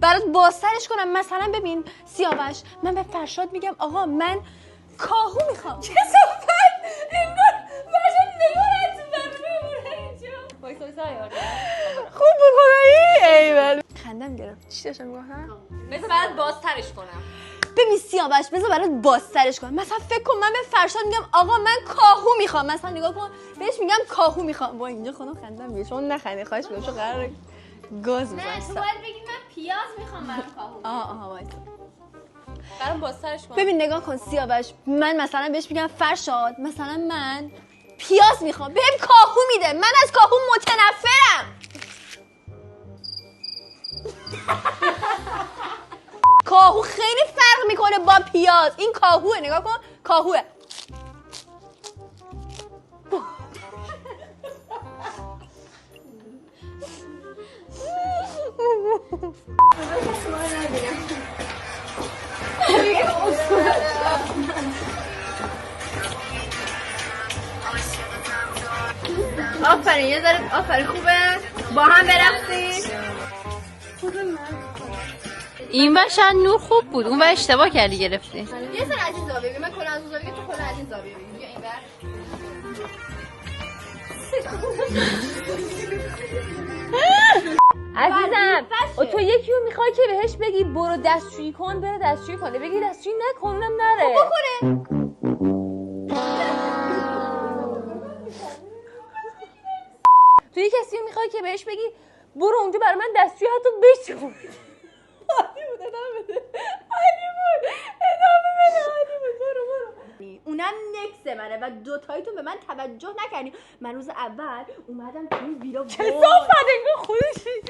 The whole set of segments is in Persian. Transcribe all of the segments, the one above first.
برات بازترش کنم. مثلا ببین سیاوش، من به فرشاد میگم آقا من کاهو میخوام. کثافت انگار فرشاد نگاه تو برنامه اینجا. وایسا خوب بود خدایی. ایول خندم گرفت. چی داشتم میگفتم؟ مثلا برات بازترش کنم. ببین سیاوش بذار برات بازترش کنم. مثلا فکر کن من به فرشاد میگم آقا من کاهو میخوام. مثلا نگاه کن بهش میگم کاهو میخوام. با اینجا خودم خندم میاد. شما نخندید خواهش میکنم چون قراره گاز نه بزنم. تو باید بگی من پیاز میخوام برام کاهو. آها وایسا. برام بازترش کنم. ببین نگاه کن سیاوش، من مثلا بهش میگم فرشاد مثلا من پیاز میخوام، بهم کاهو میده. من از کاهو متنفرم. کاهو خیلی فرق میکنه با پیاز. این کاهوه، نگاه کن کاهوه. آفرین یه ذره آفرین خوبه. با هم برقصیم. این ور شاید نور خوب بود، اون ور اشتباه کردی گرفتی. یه سر از این زاویه ببین. من کلا از اون زاویه تو کلا از این زاویه ببین. بیا اینور. عزیزم تو یکی رو میخوای که بهش بگی برو دستشویی کن، بره دستشویی کنه. بگی دستشویی نکن اونم نره. بکنه. تو یه کسی رو میخوای که بهش بگی برو اونجا برای من دستشویی حتی بشکن. عالی بود ادامه بده. عالی بود ادامه بده. عالی بود برو. اونم نکس منه و دوتاییتون به من توجه نکردین. من روز اول اومدم تو این ویلا. کثافت انگار خودشی.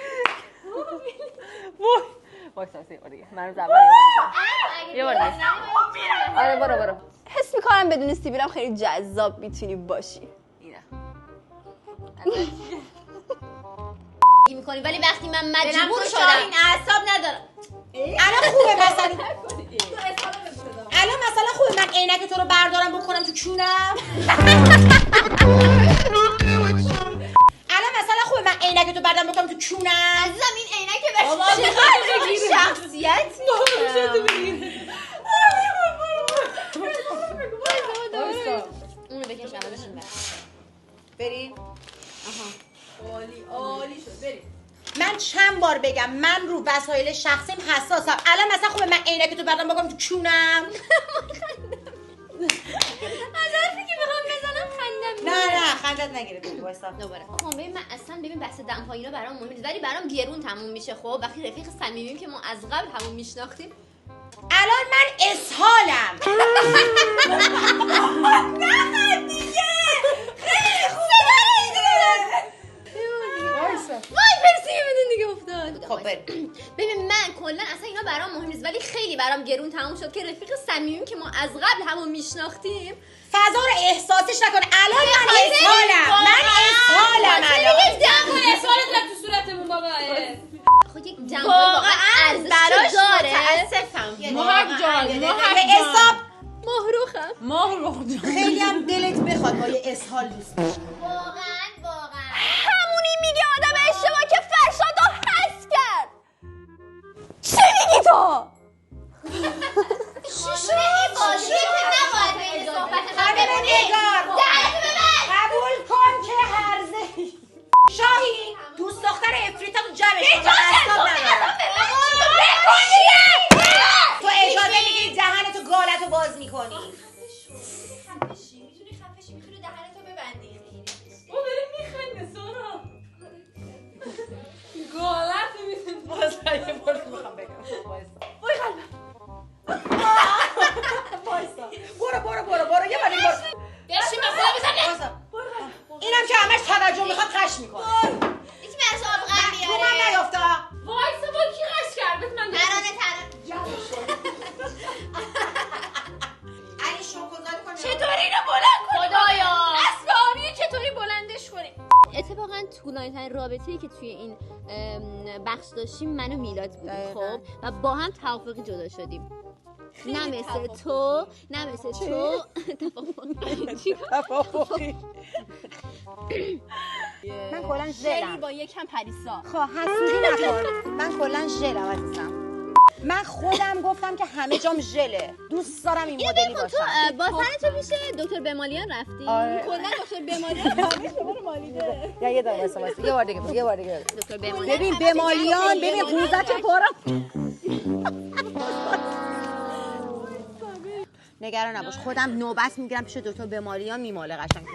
وای ساسی دیگه. من روز اول یه بار دیگه. آره برو. حس میکنم بدون سیبیلم خیلی جذاب میتونی باشی. میکنی ولی وقتی من مجبور شدم این اعصاب ندارم. الان خوبه مثلا الان مثلا خوبه من عینک تو رو بردارم بکنم تو کونم. الان مثلا خوبه من عینک تو بردارم بکنم تو کونم. عزیزم این عینک به شخصیتی. اونو بکش اولشون برم. بریم. عالی شد بریم. من چند بار بگم من رو وسایل شخصیم حساسم. الان مثلا خوبه من عینک تو بردارم بکنم تو کونم. از حرفی که بخوام بزنم خندم نه خندت نگیره. بگو وایسا دوباره. ببین من اصلا ببین بحث دمپایی اینا برام مهم نیست ولی برام گرون تموم میشه. خب وقتی رفیق صمیمیم که ما از قبل همون میشناختیم. الان من اسهالم. نه دیگه خیلی خوبه. وای مرسی بدون دیگه افتاد. خب بریم. ببین من کلا اصلا اینا برام مهم نیست ولی خیلی برام گرون تموم شد که رفیق صمیمیم که ما از قبل همون میشناختیم فضا رو احساسش نکن. الان من اسهالم. من اسهالم الان. یک دمپایی سوالت تو صورتمون بابا. خود یک دمپایی واقعا ارزش داره. متاسفم. محق جان به حساب محروخم. خیلی هم دلت بخواد با یه اسهال دوست باشی. واقعا همونی میگه آدم اشتباه که فرشادو حس کرد. چی میگی تو؟ شوشو این بازیه که نباید به این صحبت خانم نگار قبول کن که هرزه شاهی دوست دختر افریتا تو جمعش کن. تو اجازه میگیری دهنتو گالتو باز میکنی. میتونی خفشی میتونی دهنتو ببندی. او داره میخنده سارا. گالت میزن. وایسا یه بار میخوام بگم. وایسا وای قلبم. وایسا برو یه بار برو. بشین به خدا بزنه. وایسا اینم که همش توجه میخواد قش میکنه. یکی براش آب قند تو من بیاره. نیافتا. وایسا با کی قش کرد؟ من علی شوکوزاری کن. چطوری اینو بلند کنی؟ خدایا اسب آبی چطوری بلندش کنی؟ اتفاقا طولانی‌ترین رابطه رابطه‌ای که توی این بخش داشتیم من و میلاد بودیم دقیقاً. خب و با هم توافقی جدا شدیم. نه مثل تو توافقی من کلا ژلی ژلم. با یکم پریسا. خب حسودی نکن. من کلا ژلم عزیزم. من خودم گفتم که همه جام ژله. دوست دارم این مدلی تو باشم. با سن تو پیش دکتر بمالیان رفتی؟ آره. کلا دکتر بیماری شما رو مالیده. یا یه دقیقه واسه یه بار دیگه دکتر بمالیان ببین بمالیان ببین قوزه چه پرم. نگران نباش خودم نوبت میگیرم پیش دکتر بمالیان میماله قشنگ.